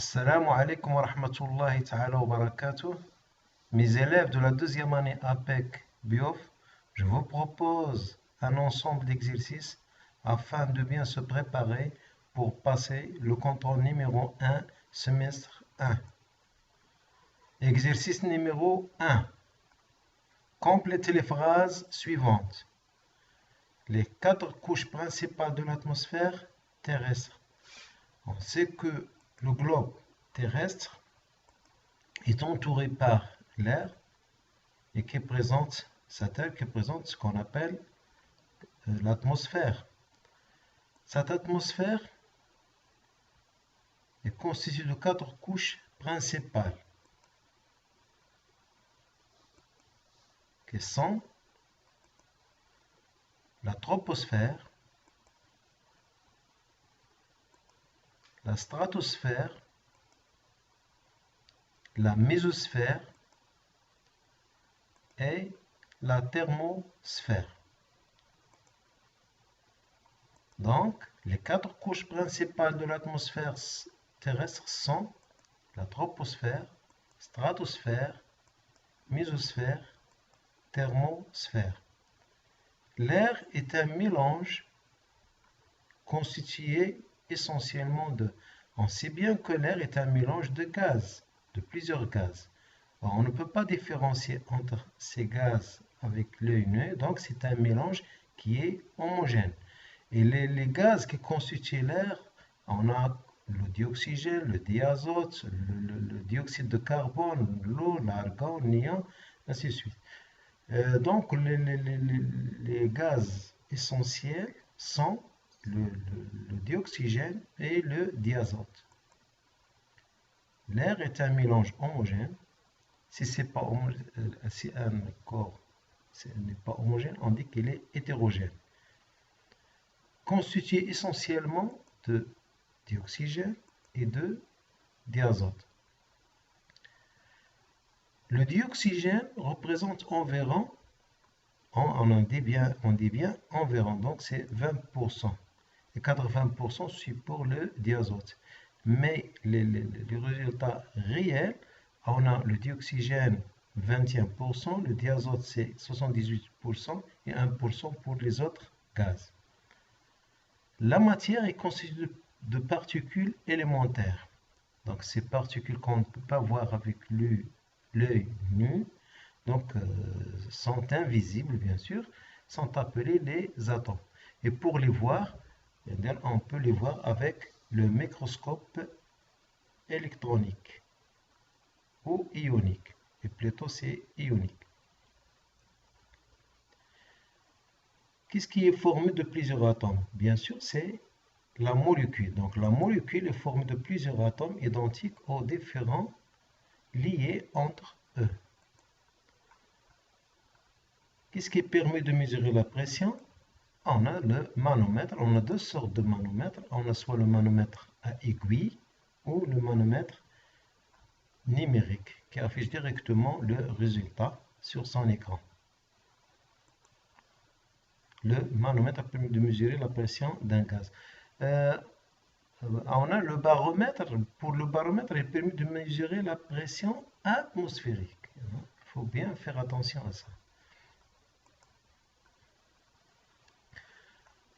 Assalamu alaikum wa rahmatullahi ta'ala wa barakatuh. Mes élèves de la deuxième année APEC BIOF, je vous propose un ensemble d'exercices afin de bien se préparer pour passer le contrôle numéro 1, semestre 1. Exercice numéro 1. Complétez les phrases suivantes. Les 4 couches principales de l'atmosphère terrestre. On sait que le globe terrestre est entouré par l'air et qui présente ce qu'on appelle l'atmosphère. Cette atmosphère est constituée de 4 couches principales qui sont la troposphère, la stratosphère, la mésosphère et la thermosphère. Donc, les 4 couches principales de l'atmosphère terrestre sont la troposphère, stratosphère, mésosphère, thermosphère. L'air est un mélange constitué essentiellement de... On sait bien que l'air est un mélange de gaz, de plusieurs gaz. Alors, on ne peut pas différencier entre ces gaz avec l'œil nu, donc c'est un mélange qui est homogène. Et les gaz qui constituent l'air, on a le dioxygène, le diazote, le dioxyde de carbone, l'eau, l'argon, le néon, ainsi de suite. Donc les gaz essentiels sont le dioxygène et le diazote. L'air est un mélange homogène. Si un corps n'est pas homogène, on dit qu'il est hétérogène. Constitué essentiellement de dioxygène et de diazote. Le dioxygène représente environ, on dit bien environ, donc c'est 20%. Et 80% c'est pour le diazote. Mais les résultats réels, on a le dioxygène 21%, le diazote c'est 78% et 1% pour les autres gaz. La matière est constituée de particules élémentaires. Donc ces particules qu'on ne peut pas voir avec l'œil nu, donc sont invisibles bien sûr, sont appelés les atomes. Et pour les voir, on peut les voir avec le microscope électronique ou ionique. Et plutôt c'est ionique. Qu'est-ce qui est formé de plusieurs atomes? Bien sûr, c'est la molécule. Donc la molécule est formée de plusieurs atomes identiques aux différents liés entre eux. Qu'est-ce qui permet de mesurer la pression? On a le manomètre. On a deux sortes de manomètres. On a soit le manomètre à aiguille ou le manomètre numérique qui affiche directement le résultat sur son écran. Le manomètre permet de mesurer la pression d'un gaz. On a le baromètre. Pour le baromètre, il permet de mesurer la pression atmosphérique. Il faut bien faire attention à ça.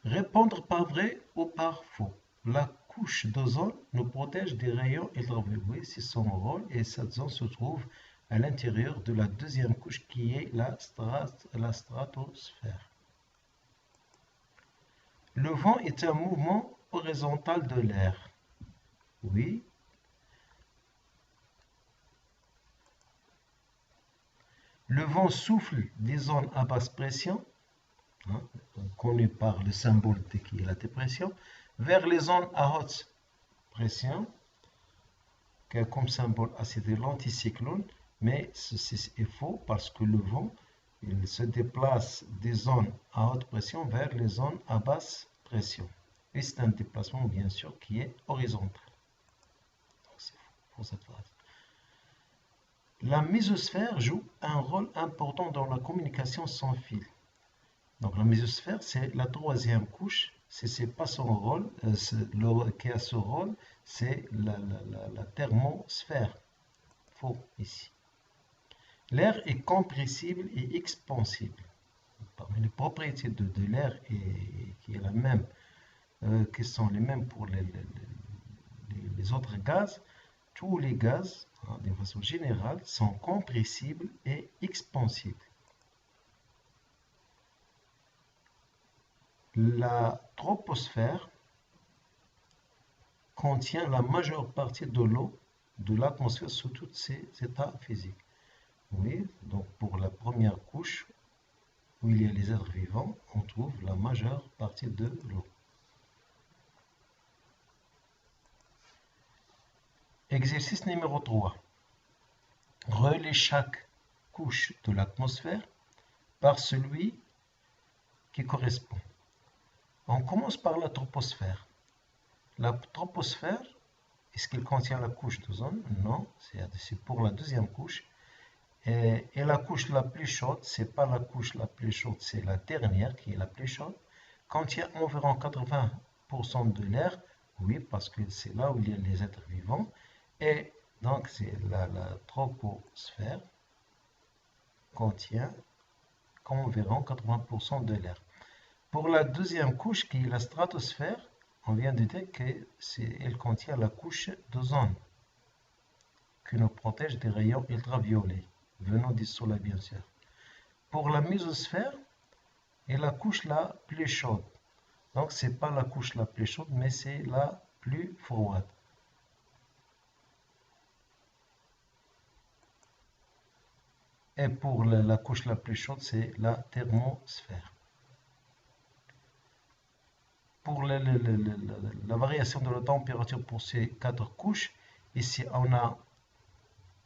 Répondre par vrai ou par faux. La couche d'ozone nous protège des rayons ultraviolets, c'est son rôle, et cette zone se trouve à l'intérieur de la deuxième couche qui est la stratosphère. Le vent est un mouvement horizontal de l'air. Oui. Le vent souffle des zones à basse pression, connu par le symbole T qui est la dépression, vers les zones à haute pression, qui a comme symbole c'est l'anticyclone, mais ceci est faux parce que le vent il se déplace des zones à haute pression vers les zones à basse pression. Et c'est un déplacement bien sûr qui est horizontal. C'est faux pour cette phrase. La mésosphère joue un rôle important dans la communication sans fil. Donc la mésosphère, c'est la troisième couche c'est pas son rôle, qui a ce rôle, c'est la thermosphère. Faux ici. L'air est compressible et expansible. Parmi les propriétés de l'air qui est la même, qui sont les mêmes pour les autres gaz, tous les gaz, hein, de façon générale, sont compressibles et expansibles. La troposphère contient la majeure partie de l'eau de l'atmosphère sous tous ses états physiques. Oui, donc pour la première couche, où il y a les êtres vivants, on trouve la majeure partie de l'eau. Exercice numéro 3. Relie chaque couche de l'atmosphère par celui qui correspond. On commence par la troposphère. La troposphère, est-ce qu'elle contient la couche d'ozone? Non, c'est pour la deuxième couche. Et la couche la plus chaude, c'est pas la couche la plus chaude, c'est la dernière qui est la plus chaude. Contient environ 80% de l'air, oui, parce que c'est là où il y a les êtres vivants. Et donc, c'est la troposphère contient environ 80% de l'air. Pour la deuxième couche, qui est la stratosphère, on vient de dire qu'elle contient la couche d'ozone, qui nous protège des rayons ultraviolets, venant du soleil, bien sûr. Pour la mésosphère, est la couche la plus chaude. Donc, ce n'est pas la couche la plus chaude, mais c'est la plus froide. Et pour la couche la plus chaude, c'est la thermosphère. Pour la variation de la température pour ces 4 couches, ici on a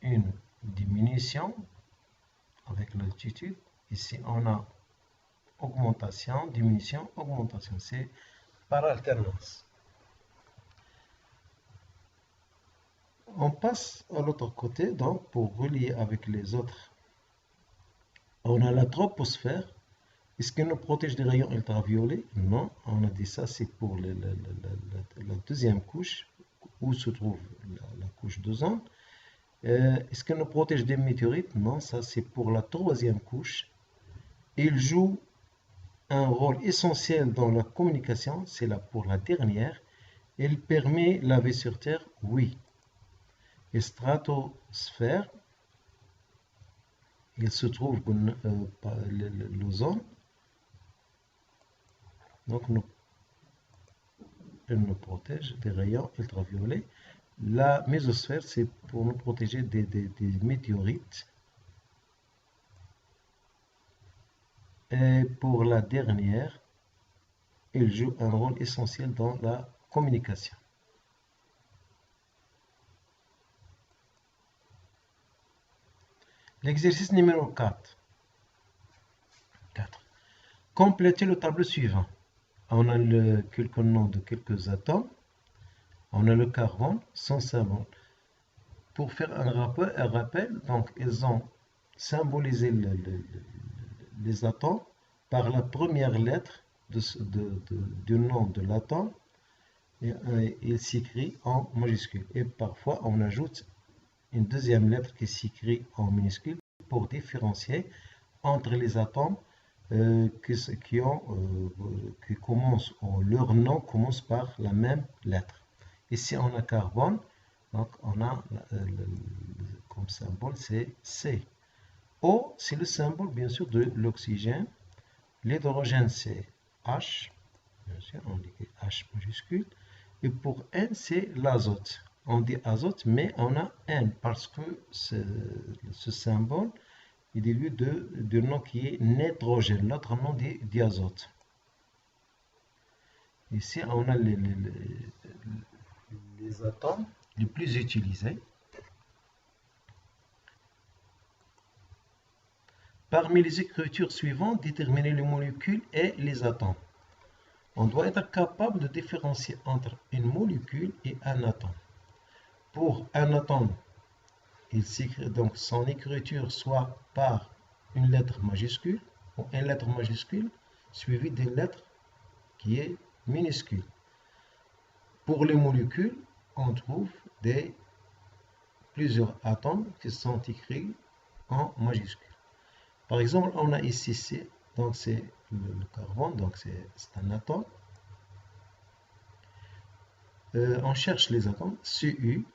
une diminution avec l'altitude. Ici on a augmentation, diminution, augmentation. C'est par alternance. On passe à l'autre côté, donc pour relier avec les autres. On a la troposphère. Est-ce qu'elle nous protège des rayons ultraviolets? Non, on a dit ça, c'est pour la deuxième couche, où se trouve la couche d'ozone. Est-ce qu'elle nous protège des météorites? Non, ça c'est pour la troisième couche. Il joue un rôle essentiel dans la communication, c'est là pour la dernière. Elle permet la vie sur Terre? Oui. Et stratosphère, il se trouve l'ozone. Donc, elle nous protège des rayons ultraviolets. La mésosphère, c'est pour nous protéger des météorites. Et pour la dernière, elle joue un rôle essentiel dans la communication. L'exercice numéro 4. Complétez le tableau suivant. On a quelques noms de quelques atomes. On a le carbone, son symbole. Pour faire un rappel, donc ils ont symbolisé les atomes par la première lettre du nom de l'atome. Il s'écrit en majuscule. Et parfois, on ajoute une deuxième lettre qui s'écrit en minuscule pour différencier entre les atomes qui commencent, leur nom commence par la même lettre. Ici, on a carbone, donc on a comme symbole, c'est C. O, c'est le symbole, bien sûr, de l'oxygène. L'hydrogène, c'est H, bien sûr, on dit H majuscule. Et pour N, c'est l'azote. On dit azote, mais on a N parce que ce symbole est dérivé du nom qui est nitrogène. L'autre nom dit diazote. Ici, on a les atomes les plus utilisés. Parmi les écritures suivantes, déterminer les molécules et les atomes. On doit être capable de différencier entre une molécule et un atome. Pour un atome, il s'écrit donc son écriture soit par une lettre majuscule ou une lettre majuscule suivie d'une lettre qui est minuscules. Pour les molécules, on trouve plusieurs atomes qui sont écrits en majuscules. Par exemple, on a ici C, donc c'est le carbone, donc c'est un atome. On cherche les atomes, Cu,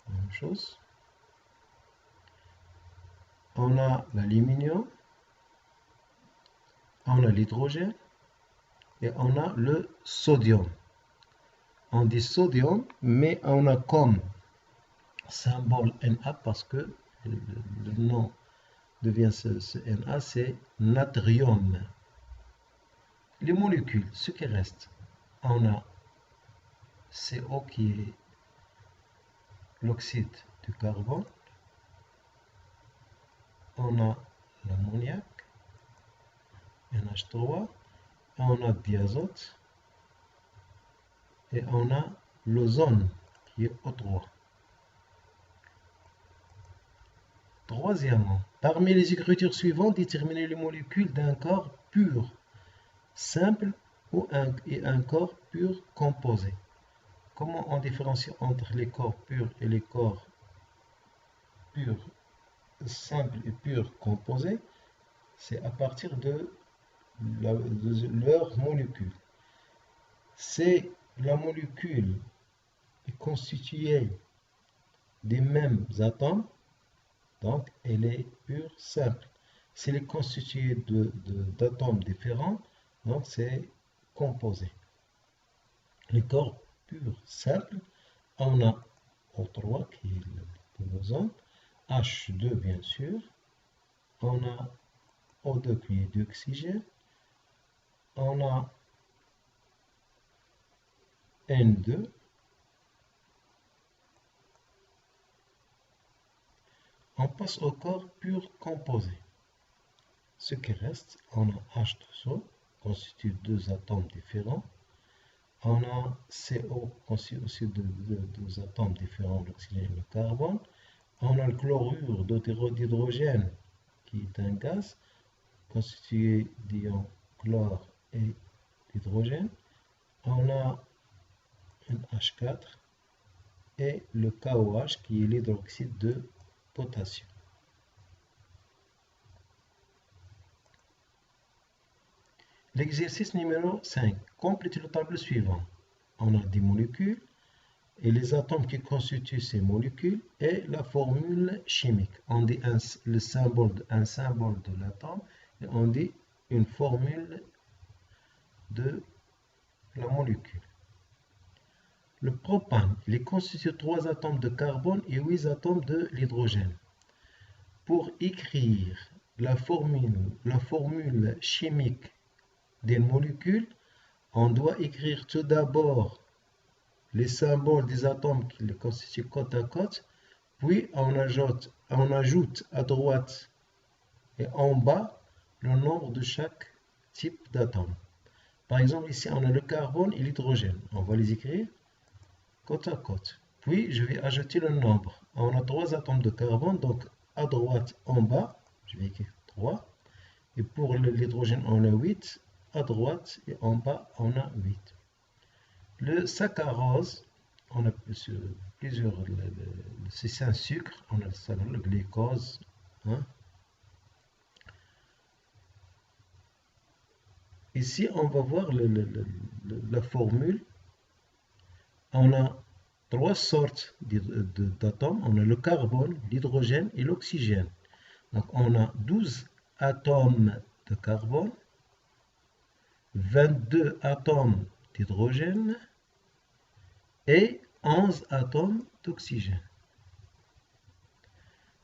même chose. On a l'aluminium, on a l'hydrogène et on a le sodium. On dit sodium, mais on a comme symbole Na parce que le nom devient ce Na, c'est natrium. Les molécules, ce qui reste, on a CO qui est l'oxyde de carbone, on a l'ammoniac, NH3, on a diazote et on a l'ozone qui est O3. Troisièmement, parmi les écritures suivantes, déterminez les molécules d'un corps pur, simple et un corps pur composé. Comment on différencie entre les corps purs et les corps purs, simples et purs composés? C'est à partir de leur molécule. C'est la molécule est constituée des mêmes atomes, donc elle est pure, simple. Si elle est constituée d'atomes différents, donc c'est composé. Les corps purs, simples, on a O3 qui est l'ozone, H2 bien sûr, on a O2 qui est d'oxygène, on a N2, on passe au corps pur composé. Ce qui reste, on a H2O, constitué de deux atomes différents. On a CO, constitué aussi de deux atomes différents, l'oxygène et le carbone. On a le chlorure d'hydrogène, qui est un gaz, constitué d'ions chlore et d'hydrogène. On a un H4 et le KOH, qui est l'hydroxyde de potassium. L'exercice numéro 5. Complétez le tableau suivant. On a des molécules et les atomes qui constituent ces molécules et la formule chimique. On dit un symbole de l'atome et on dit une formule de la molécule. Le propane, il est constitué de 3 atomes de carbone et 8 atomes de l'hydrogène. Pour écrire la formule chimique des molécules, on doit écrire tout d'abord les symboles des atomes qui les constituent côte à côte, puis on ajoute à droite et en bas le nombre de chaque type d'atome. Par exemple, ici on a le carbone et l'hydrogène. On va les écrire côte à côte. Puis je vais ajouter le nombre. On a 3 atomes de carbone, donc à droite en bas, je vais écrire 3. Et pour l'hydrogène, on a 8. À droite et en bas, on a 8. Le saccharose, on a plusieurs, c'est un sucre, on a le glucose. Hein. Ici, on va voir la formule. On a 3 sortes d'atomes. On a le carbone, l'hydrogène et l'oxygène. Donc, on a 12 atomes de carbone, 22 atomes d'hydrogène et 11 atomes d'oxygène.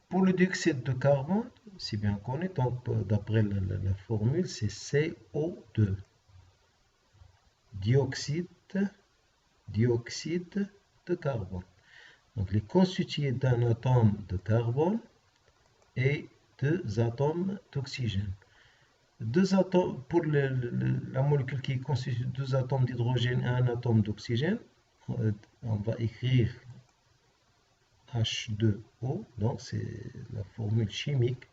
Pour le dioxyde de carbone, c'est bien connu, donc d'après la formule, c'est CO2. Dioxyde de carbone. Donc, il est constitué d'un atome de carbone et 2 atomes d'oxygène. Pour la molécule qui est constituée de 2 atomes d'hydrogène et 1 atome d'oxygène, on va écrire H2O, donc c'est la formule chimique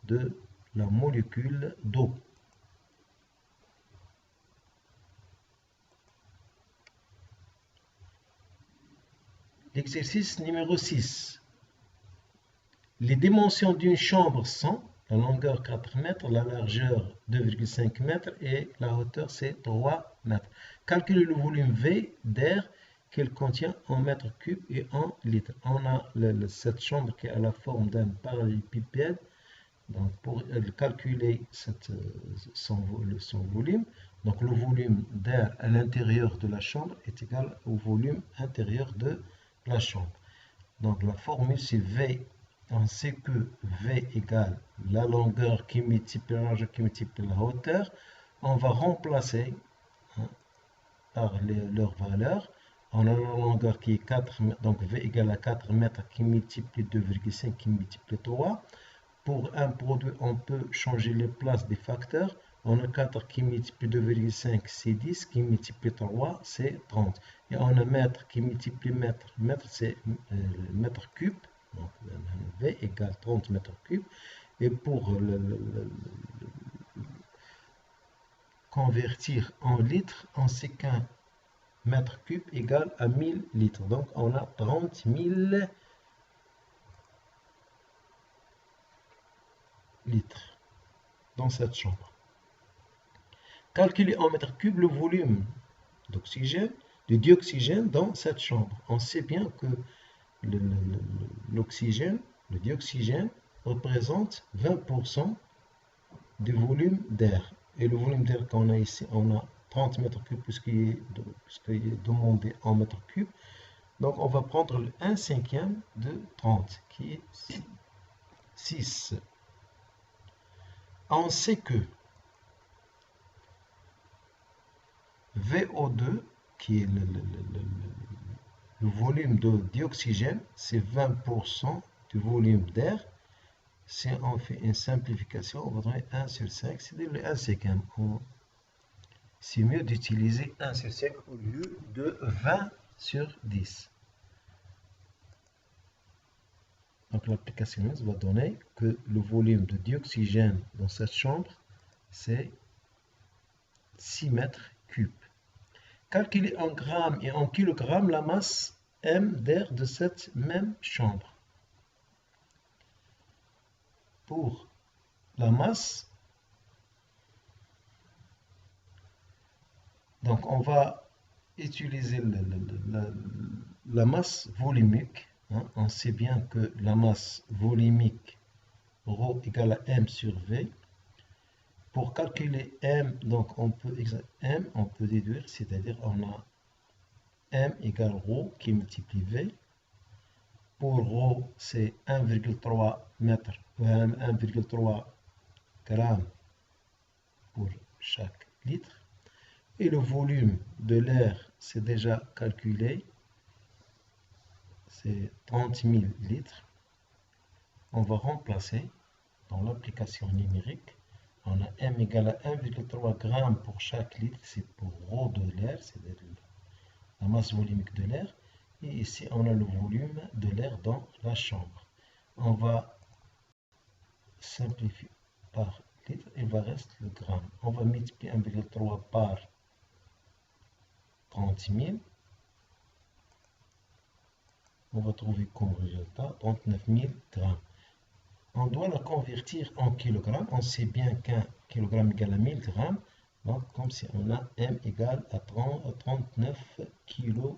de la molécule d'eau. L'exercice numéro 6. Les dimensions d'une chambre sont la longueur 4 mètres, la largeur 2,5 mètres et la hauteur c'est 3 mètres. Calculez le volume V d'air qu'elle contient en mètres cubes et en litres. On a cette chambre qui a la forme d'un parallélépipède. Donc pour calculer son volume, donc le volume d'air à l'intérieur de la chambre est égal au volume intérieur de la chambre. Donc la formule c'est V. On sait que V égale la longueur qui multiplie la largeur qui multiplie la hauteur. On va remplacer par leur valeur. On a la longueur qui est 4 mètres, donc V égale à 4 mètres qui multiplie 2,5 qui multiplie 3. Pour un produit, on peut changer les places des facteurs. On a 4 qui multiplie 2,5, c'est 10, qui multiplie 3, c'est 30. Et on a mètre qui multiplie mètre, mètre c'est mètre cube. Donc V égale 30 mètres cubes. Et pour convertir en litres, on sait qu'un mètre cube égale à 1000 litres. Donc on a 30 000 litres dans cette chambre. Calculer en mètres cubes le volume d'oxygène, de dioxygène dans cette chambre. On sait bien que l'oxygène, le dioxygène représente 20% du volume d'air. Et le volume d'air qu'on a ici, on a 30 mètres cubes puisqu'il est demandé en mètres cubes. Donc on va prendre le 1/5 de 30 qui est 6. On sait que VO2, qui est le volume de dioxygène, c'est 20% du volume d'air. Si on fait une simplification, on va trouver 1 sur 5, c'est-à-dire le 1/5. C'est mieux d'utiliser 1 sur 5 au lieu de 20 sur 10. Donc l'application va donner que le volume de dioxygène dans cette chambre, c'est 6 mètres cubes. Calculer en grammes et en kilogrammes la masse M d'air de cette même chambre. Pour la masse, donc on va utiliser la masse volumique. On sait bien que la masse volumique ρ égale à M sur V. Pour calculer M, donc on peut déduire, c'est-à-dire on a M égale ρ qui multiplie V. Pour ρ, c'est 1,3 mètre, 1,3 grammes pour chaque litre. Et le volume de l'air, c'est déjà calculé, c'est 30 000 litres. On va remplacer dans l'application numérique. On a M égale à 1,3 g pour chaque litre, c'est pour ρ de l'air, c'est-à-dire la masse volumique de l'air. Et ici, on a le volume de l'air dans la chambre. On va simplifier par litre, il va rester le gramme. On va multiplier 1,3 par 30 000. On va trouver comme résultat 39 000 grammes. On doit la convertir en kilogrammes. On sait bien qu'un kilogramme égale à 1000 grammes. Donc, comme si on a M égale à 39 kg.